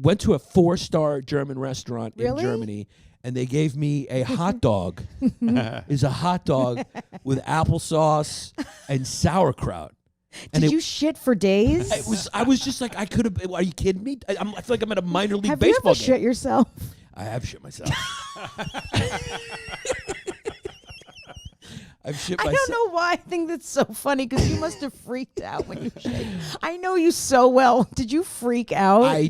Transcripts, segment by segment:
went to a 4-star German restaurant in Really? Germany, and they gave me a hot dog. Is a hot dog with applesauce and sauerkraut. And Did you shit for days? I was just like, I could have. Are you kidding me? I feel like I'm at a minor league Have you baseball ever game. shit yourself? I have shit myself. I've shit myself. I don't know why I think that's so funny because you must have freaked out when you shit. I know you so well. Did you freak out? I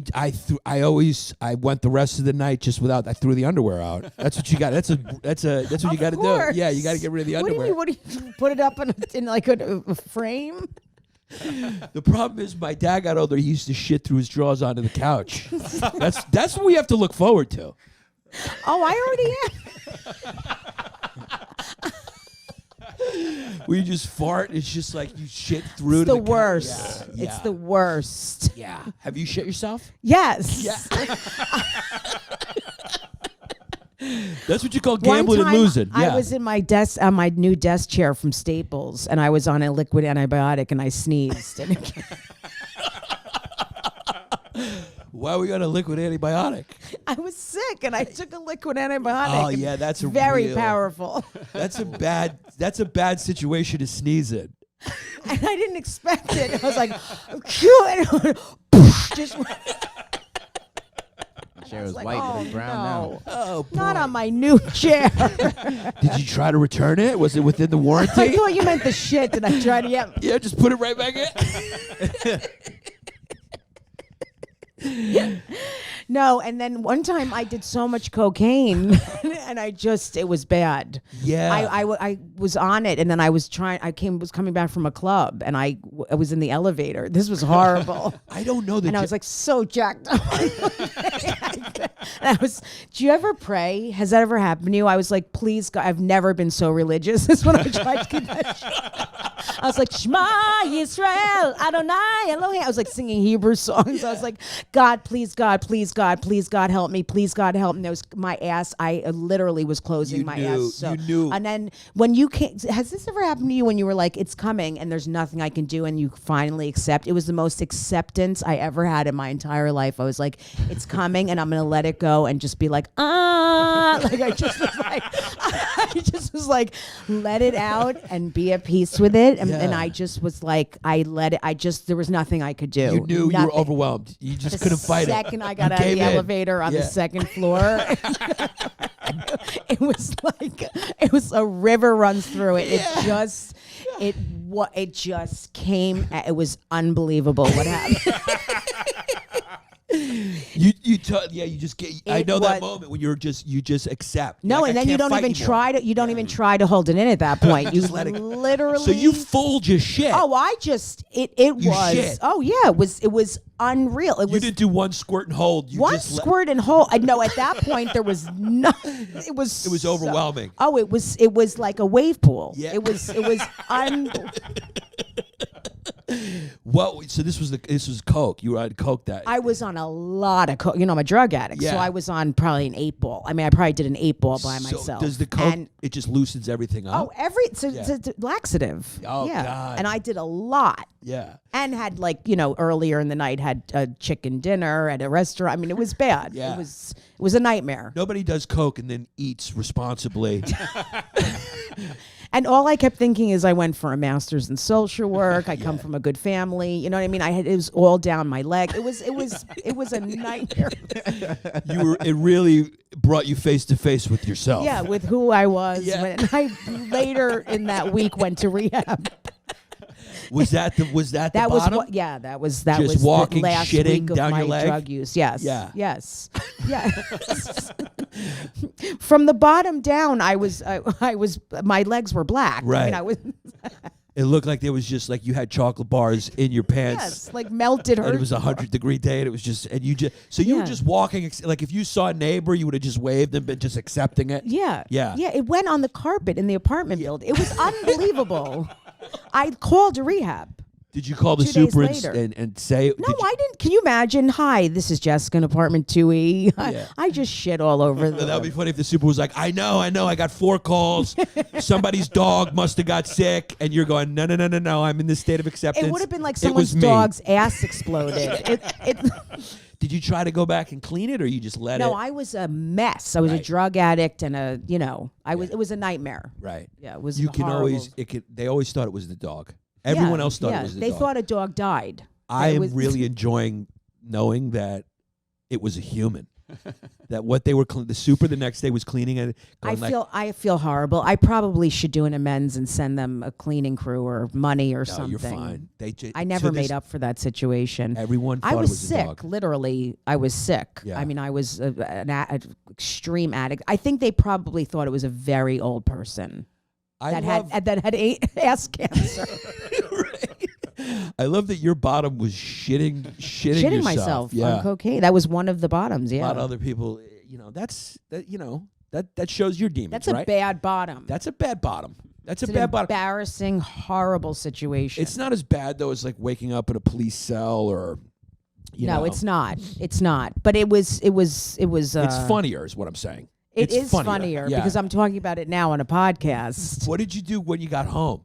went the rest of the night just without. I threw the underwear out. That's what you got. That's what you got to do. Yeah, you got to get rid of the underwear. What do you put it up in like a frame? The problem is my dad got older. He used to shit through his drawers onto the couch. That's what we have to look forward to. Oh, I already am. Where you just fart, it's just like you shit through It's to the worst. Yeah. It's the worst. Yeah. Have you shit yourself? Yes. Yeah. That's what you call gambling and losing. Yeah. I was in my desk on my new desk chair from Staples, and I was on a liquid antibiotic, and I sneezed. And Why are we on a liquid antibiotic? I was sick, and I took a liquid antibiotic. Oh yeah, that's very powerful. That's a bad situation to sneeze in. And I didn't expect it. I was like, just. Chair was like, white, but oh, it's brown no. now. Oh, boy. Not on my new chair. Did you try to return it? Was it within the warranty? I thought you meant the shit. Did I try to? Yeah, just put it right back in. No, and then one time I did so much cocaine, and it was bad. Yeah. I was on it, and then I was coming back from a club, and I was in the elevator. This was horrible. I don't know that. And I was like so jacked up. And do you ever pray? Has that ever happened to you? I was like, please God, I've never been so religious as when I tried to get that shit. I was like, Shema Yisrael, Adonai Elohim. I was like singing Hebrew songs. Yeah. I was like, God, please God, please God, please God, help me. Please God, help me. And there was my ass. I literally was closing my ass. So, you knew. And then when you came, has this ever happened to you when you were like, it's coming and there's nothing I can do, and you finally accept? It was the most acceptance I ever had in my entire life. I was like, it's coming, and I'm going to let it go and just be like, like I just was like, let it out and be at peace with it. And I just was like, there was nothing I could do. You knew nothing. you were overwhelmed. You just couldn't fight it. The second I got out of the elevator on the second floor, it was a river runs through it. Yeah. It just came. It was unbelievable what happened. You just get. I know that moment when you just accept. No, like, and then you don't even try to. You don't even try to hold it in at that point. You let it literally. So you fooled your shit. Oh, it was. Shit. Oh yeah, it was unreal. You didn't do one squirt and hold. Squirt and hold. No, at that point there was nothing. It was overwhelming. It was like a wave pool. Yeah. It was What? So this was coke. You were on coke that. I was on a lot of coke. You know, I'm a drug addict, so I was on probably an 8-ball. I mean, I probably did an 8-ball by myself. Does the coke? It just loosens everything up. Oh, it's a laxative. Oh yeah. God. And I did a lot. Yeah. And had earlier in the night had a chicken dinner at a restaurant. I mean, it was bad. Yeah. It was a nightmare. Nobody does coke and then eats responsibly. And all I kept thinking is I went for a master's in social work. I come from a good family. You know what I mean? It was all down my leg. It was a nightmare. It really brought you face to face with yourself. Yeah, with who I was. Yeah. And I later in that week went to rehab. Was that the bottom? That was Just walking, the last shitting week of down my your leg? drug use. Yes. Yeah. Yes. From the bottom down, my legs were black. Right. I mean, It looked like there was just like you had chocolate bars in your pants. Yes, like melted. And it was 100-degree day, and it was just, and you just, so you were just walking, like if you saw a neighbor, you would have just waved and been just accepting it. Yeah. Yeah. Yeah. It went on the carpet in the apartment building. It was unbelievable. I called a rehab. Did you call the 2 days super later. and say? No, I didn't. Can you imagine? Hi, this is Jessica in apartment 2E. Yeah. I just shit all over the. That would be funny if the super was like, I know, I got 4 calls. Somebody's dog must have got sick, and you're going, no, I'm in this state of acceptance. It would have been like It someone's was me. dog's ass exploded. Did you try to go back and clean it, or you just let it? No, I was a mess. I was a Right. drug addict, and it was a nightmare. Right. Yeah, it was. You can horrible. always. They always thought it was the dog. Everyone else thought it was the They dog. thought a dog died. I It am was- really enjoying knowing that it was a human. That what they were the super the next day was cleaning it. I feel horrible. I probably should do an amends and send them a cleaning crew or money or no, something. you're fine. I never made up for that situation. Everyone thought I was it was sick. a dog. Literally, I was sick. Yeah. I mean, I was an extreme addict. I think they probably thought it was a very old person that had ass cancer. I love that your bottom was shitting yourself. myself Yeah. on cocaine. That was one of the bottoms. A Yeah, lot of other people, that shows your demons. that's a right? bad bottom. That's a bad bottom. That's It's a an bad bottom. embarrassing, horrible situation. It's not as bad though as like waking up in a police cell or. No, it's not. It's not. But it was. It's funnier, is what I'm saying. It It's is funnier yeah. because I'm talking about it now on a podcast. What did you do when you got home?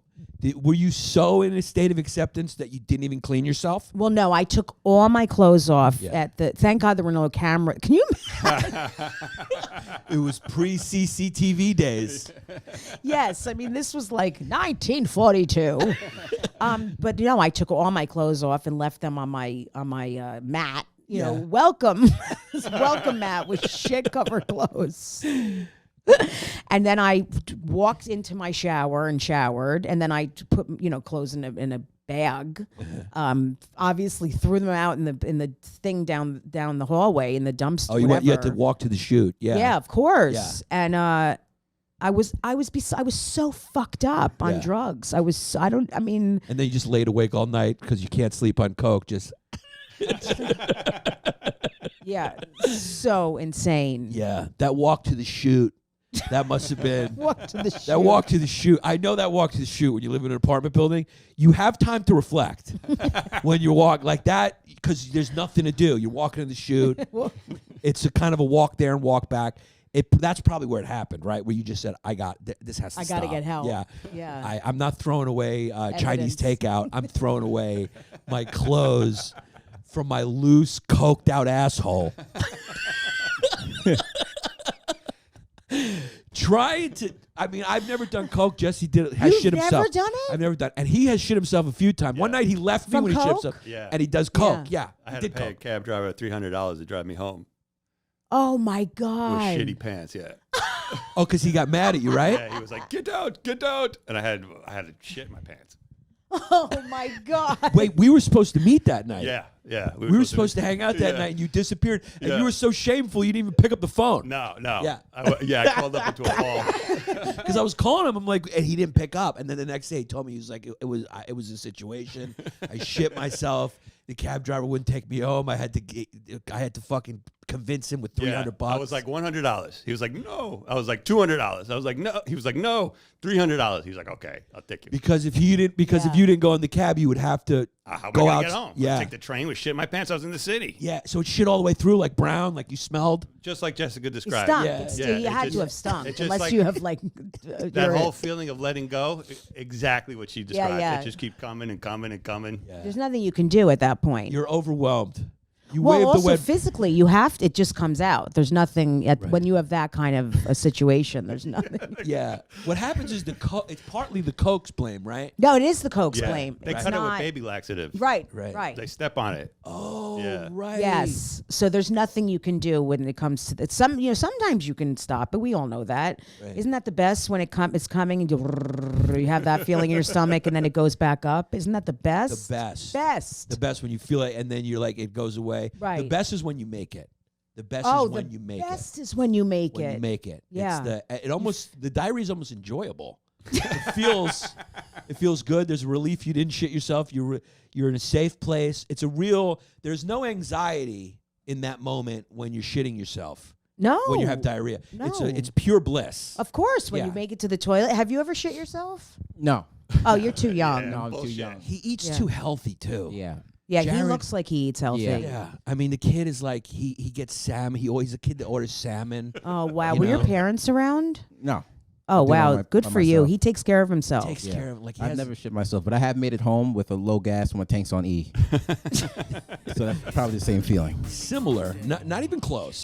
Were you so in a state of acceptance that you didn't even clean yourself? Well, no, I took all my clothes off Yeah. at the. Thank God there were no camera. Can you? It was pre-CCTV days. Yes, I mean this was like 1942. But I took all my clothes off and left them on my mat. You know, welcome mat with shit covered clothes. And then I walked into my shower and showered, and then I put clothes in a bag. Obviously threw them out in the thing down the hallway in the dumpster. Oh, you had to walk to the chute. Yeah. Yeah, of course. Yeah. And I was so fucked up on Yeah. drugs. I mean. And then you just laid awake all night because you can't sleep on coke. Just Yeah, so insane. yeah, that walk to the chute. That must have been Walk to the chute. that walk to the chute. I know that walk to the chute when you live in an apartment building. You have time to reflect when you walk like that because there's nothing to do. You're walking in the chute. It's a kind of a walk there and walk back. That's probably where it happened, right? Where you just said, this has to stop. I gotta get help. Yeah. Yeah. I'm not throwing away Chinese Evidence. takeout. I'm throwing away my clothes from my loose, coked out asshole. Trying to, I've never done coke. Jesse has You've shit himself. never done it? I've never done, and he has shit himself a few times. One night he left me From when he shit coke? himself, Yeah. and he does coke. Yeah, I he had to did pay a coke. cab driver $300 to drive me home Oh my with God. shitty pants. Yeah, Oh, because he got mad at you, right? yeah. He was like, "Get out, and I had to shit in my pants. Oh my God. Wait, we were supposed to meet that night. Yeah, yeah. We were supposed to hang out that Yeah. night, and you disappeared, and Yeah. you were so shameful you didn't even pick up the phone. No. Yeah. I crawled up into a ball. Because I was calling him, I'm like, and he didn't pick up. And then the next day, he told me he was like, it was a situation. I shit myself. The cab driver wouldn't take me home. I had to fucking convince him with $300. I was like $100. He was like, no. I was like $200. I was like, no. He was like, no. $300. He was like, okay, I'll take you. because if you didn't go in the cab, you would have to How am go I out. gonna get home? Yeah, I'd take the train with shit in my pants. I was in the city. yeah. So it shit all the way through, like brown, like you smelled. Just like Jessica It described. stunk. Yeah. You it had just- to have stunk. it just Unless like- you have like. That whole feeling of letting go, exactly what she described. yeah. It just keep coming and coming and coming. Yeah. There's nothing you can do at that point. You're overwhelmed. You Well, waved the also web. physically, you have to, it just comes out. There's nothing when you have that kind of a situation. There's nothing. Yeah. What happens is it's partly the coke's blame, right? No, it is the coke's Yeah. blame. They It's cut it with not- baby laxative. Right, Right. right. They step on it. Oh, Yeah. right. Yes. So there's nothing you can do when it comes to that. Sometimes you can stop, but we all know that. Right. Isn't that the best when it's coming and you have that feeling in your stomach and then it goes back up? Isn't that the best? The best. Best. The best when you feel it and then you're like it goes away. Right. The best is when you make it. The best Oh, is when the you make best it. is when you make When it. you make it. Yeah. The diary is almost enjoyable. It feels good. There's a relief you didn't shit yourself. You're in a safe place. There's no anxiety in that moment when you're shitting yourself. No. When you have diarrhea. No. It's pure bliss. Of course, when Yeah. you make it to the toilet. Have you ever shit yourself? No. Oh, you're too young. No, I'm too Bullshit. young. He eats Yeah. too healthy too. Yeah. Yeah, he Jared- looks like he eats healthy. Yeah. Yeah, I mean the kid is like he gets salmon. He's a kid that orders salmon. Oh wow, You were your know? parents around? No. Oh did wow, on my- good on for you. myself. He takes care of himself. Takes Yeah. care of like he I've has never shit myself, but I have made it home with a low gas when my tank's on E. So that's probably the same feeling. similar, not even close.